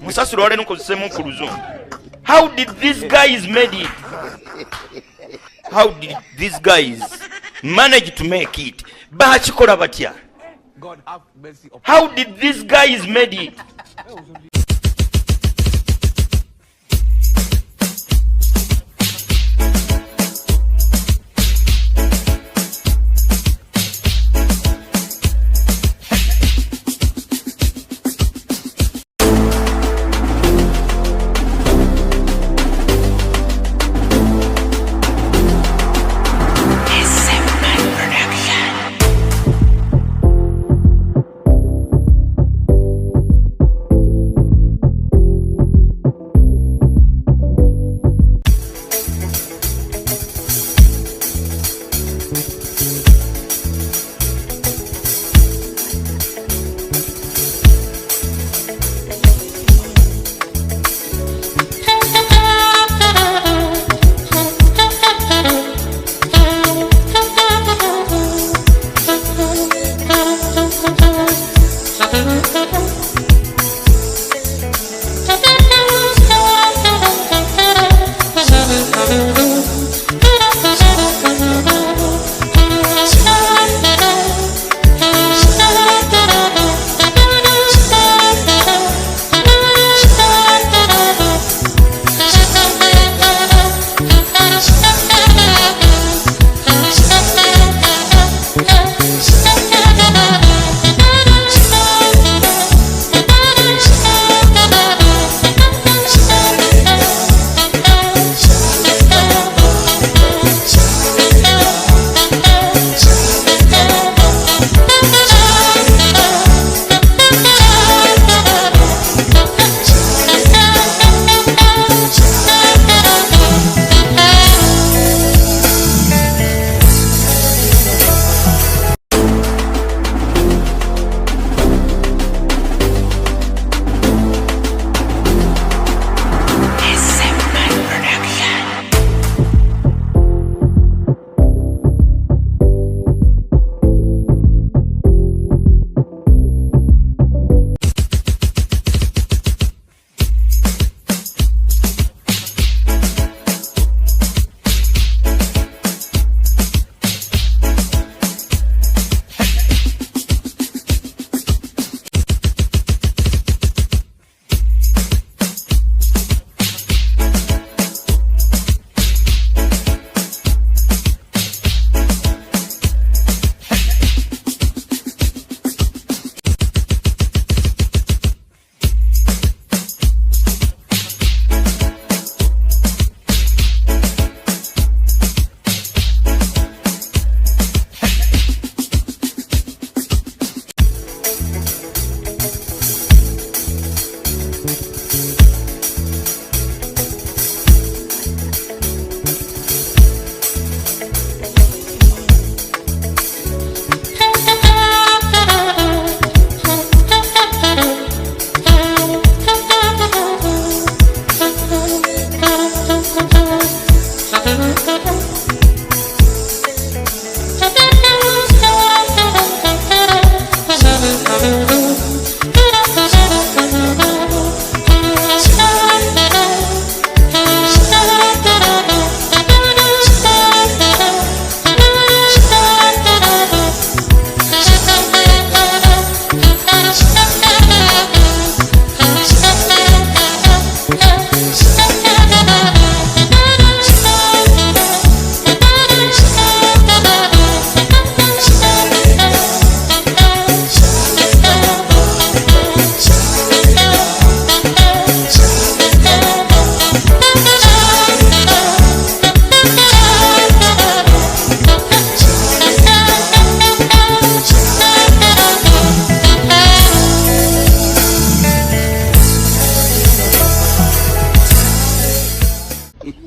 Musasiro wale nkozesemu ku luzungu. How did these guys made it? How did these guys manage to make it? Bakikola batya? God have mercy upon. How did these guys made it?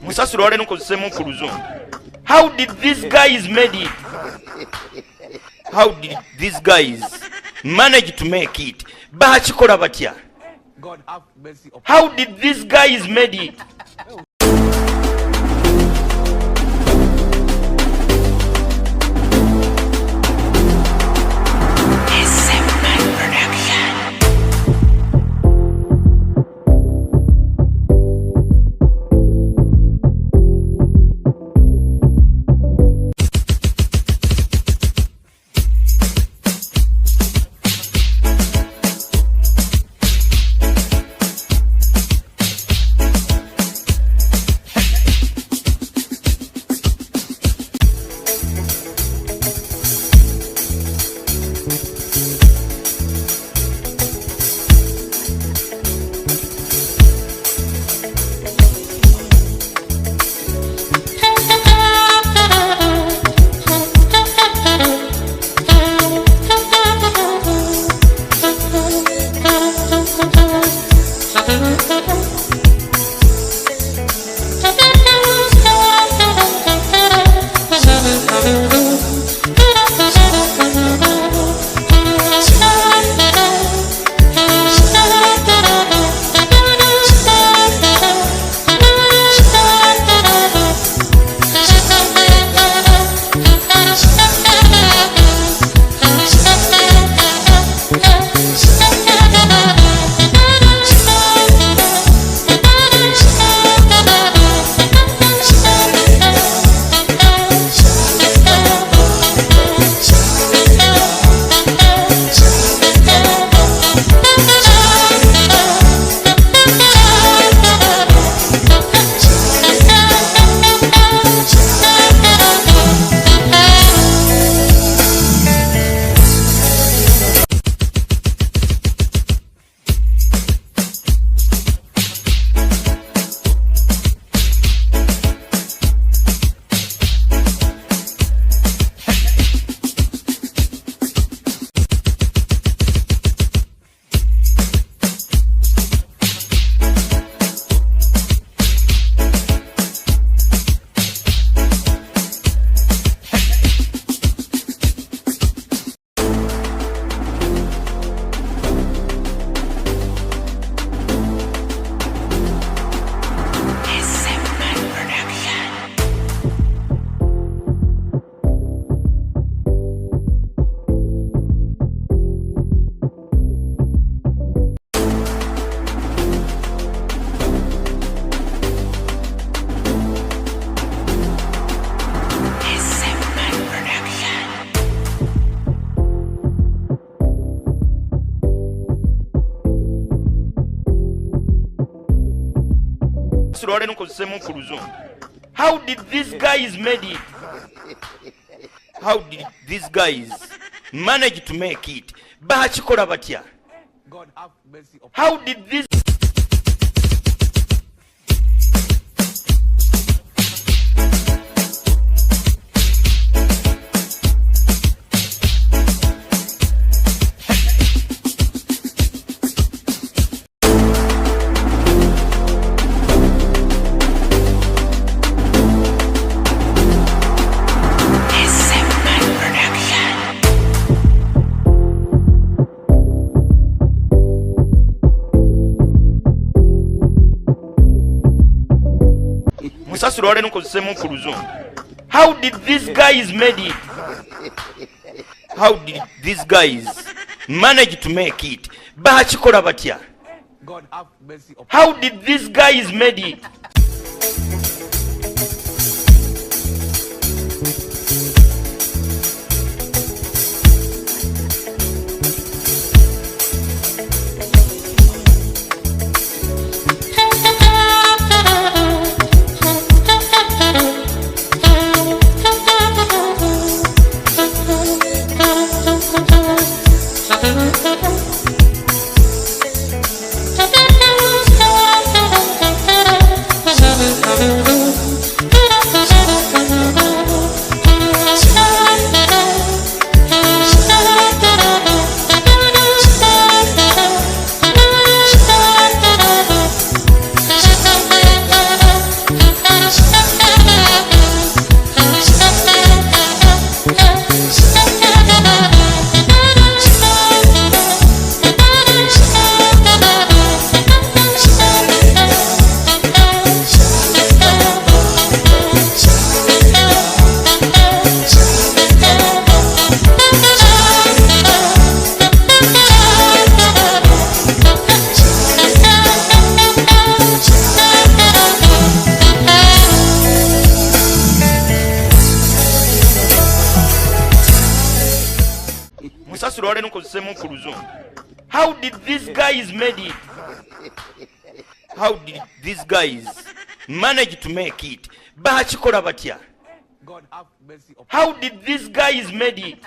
Musasiro wale nkozesemu ku luzungu. How did these guys made it? How did these guys manage to make it? Bakikola batya? God have mercy upon. How did these guys made it? Lwaleero nkozesemu ku Luzungu. How did these guys made it? How did these guys manage to make it? Baakikola batya? God have mercy upon How did this Musasi lwaleero nkozesemu ku Luzungu. How did these guys made it? How did these guys manage to make it? Baakikola batya? God have mercy upon How did these guys made it? Musasi lwaleero nkozesemu ku Luzungu. How did these guys made it? How did these guys manage to make it? Baakikola batya? God have mercy upon How did these guys made it?